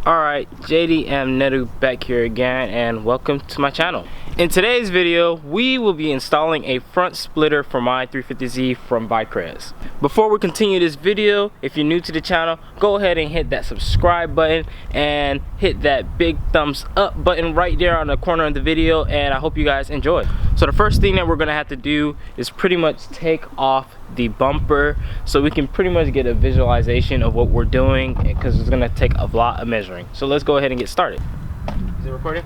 Alright, JDM Nedu back here again, and welcome to my channel. In today's video, we will be installing a front splitter for my 350Z from Vicrez. Before we continue this video, if you're new to the channel, go ahead and hit that subscribe button and hit that big thumbs up button right there on the corner of the video, and I hope you guys enjoy. So the first thing that we're gonna have to do is pretty much take off the bumper so we can pretty much get a visualization of what we're doing, because it's gonna take a lot of measuring. So let's go ahead and get started. Is it recording?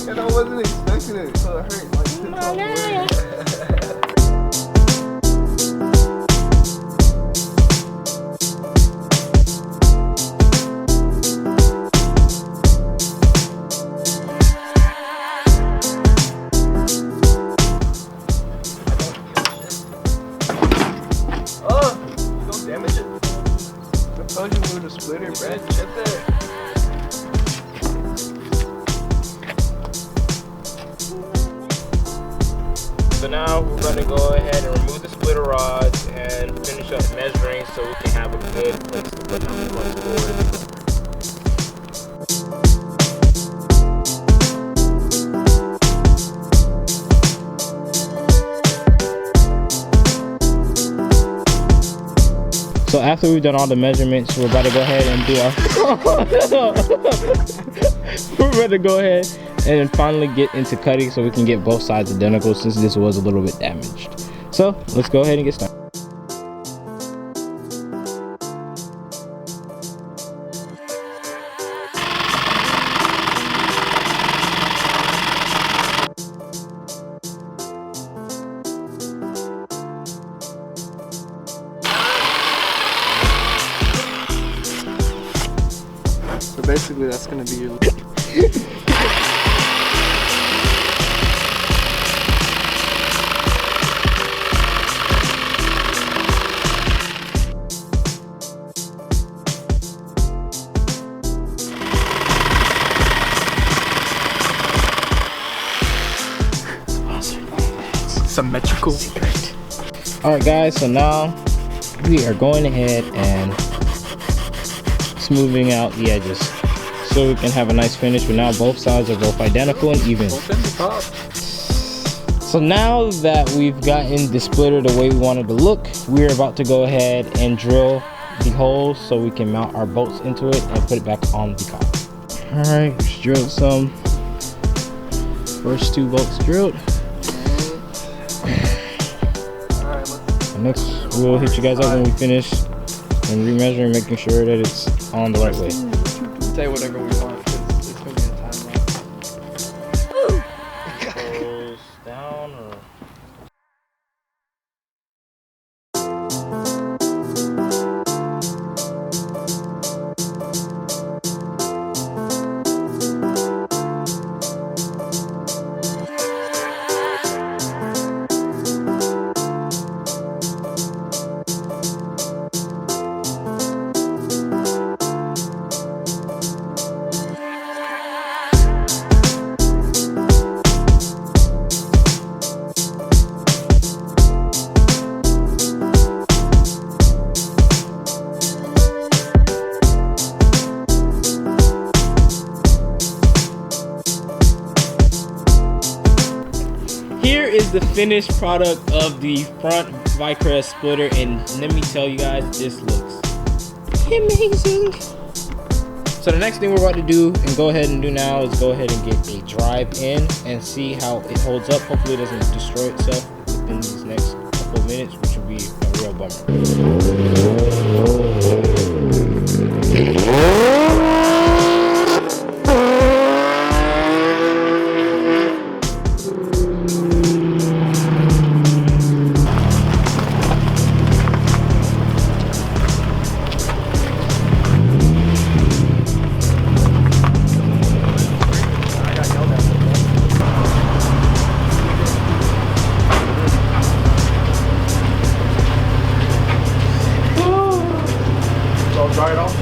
And I wasn't expecting it, so it hurt like 10 times. Oh, don't damage it. I told you we were the splitter, Brad. Get that. So now we're going to go ahead and remove the splitter rods and finish up measuring so we can have a good place to put down the front board. So after we've done all the measurements, we're about to go ahead and do our we're about to go ahead and finally get into cutting so we can get both sides identical, since this was a little bit damaged. So let's go ahead and get started. So basically that's gonna be your symmetrical. Alright guys, so now we are going ahead and smoothing out the edges so we can have a nice finish, but now both sides are both identical and even. So now that we've gotten the splitter the way we wanted to look, we're about to go ahead and drill the holes so we can mount our bolts into it and put it back on the car. Alright, just drilled some. First two bolts drilled. Next, we'll hit you guys up when we finish and remeasuring, making sure that it's on the right way. Say whatever we want, because it's going to be a timeline. Goes down or... Here is the finished product of the front Vicrez splitter, and let me tell you guys, this looks amazing. So the next thing we're about to do and go ahead and do now is go ahead and get a drive in and see how it holds up. Hopefully it doesn't destroy itself within these next couple of minutes, which would be a real bummer. dry it off.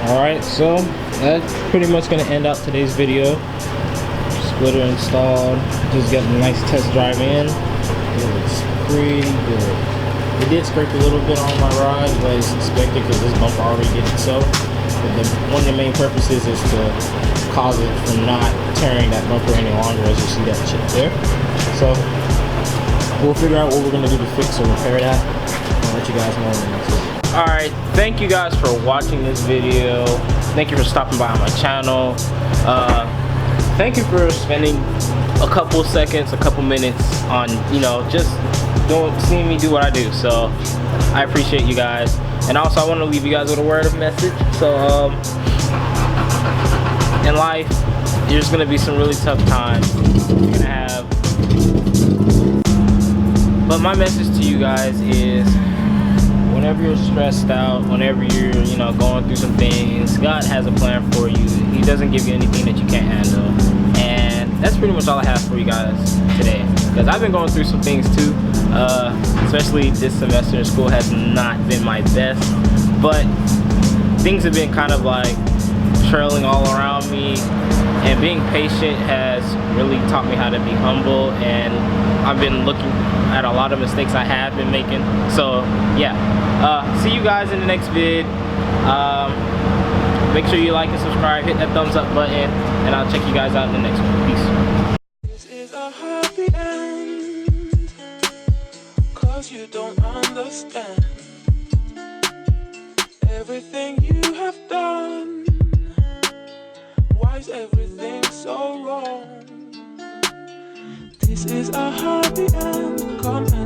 Alright, so that's pretty much going to end out today's video. Splitter installed. Just got a nice test drive in. It looks pretty good. It did scrape a little bit on my ride, but it's expected because this bumper already did it so. But one of the main purposes is to cause it from not tearing that bumper any longer, as you see that chip there. So we'll figure out what we're going to do to fix or repair that. I'll let you guys know in the next video. Alright, thank you guys for watching this video. Thank you for stopping by my channel. Thank you for spending a couple seconds, a couple minutes on, you know, just seeing me do what I do. So I appreciate you guys. And also I want to leave you guys with a word of message. So in life, there's going to be some really tough times. You're going to have, but my message to you guys is, whenever you're stressed out, whenever you're, you know, going through some things, God has a plan for you. He doesn't give you anything that you can't handle. And that's pretty much all I have for you guys today. Because I've been going through some things too. Especially this semester in school has not been my best. But things have been kind of like trailing all around me. And being patient has really taught me how to be humble. And I've been looking at a lot of mistakes I have been making. So yeah, see you guys in the next vid. Make sure you like and subscribe, hit that thumbs up button, and I'll check you guys out in the next one. Peace. This is a happy end, 'cause you don't understand everything you have done. Why is everything so wrong? This is a happy end. Come and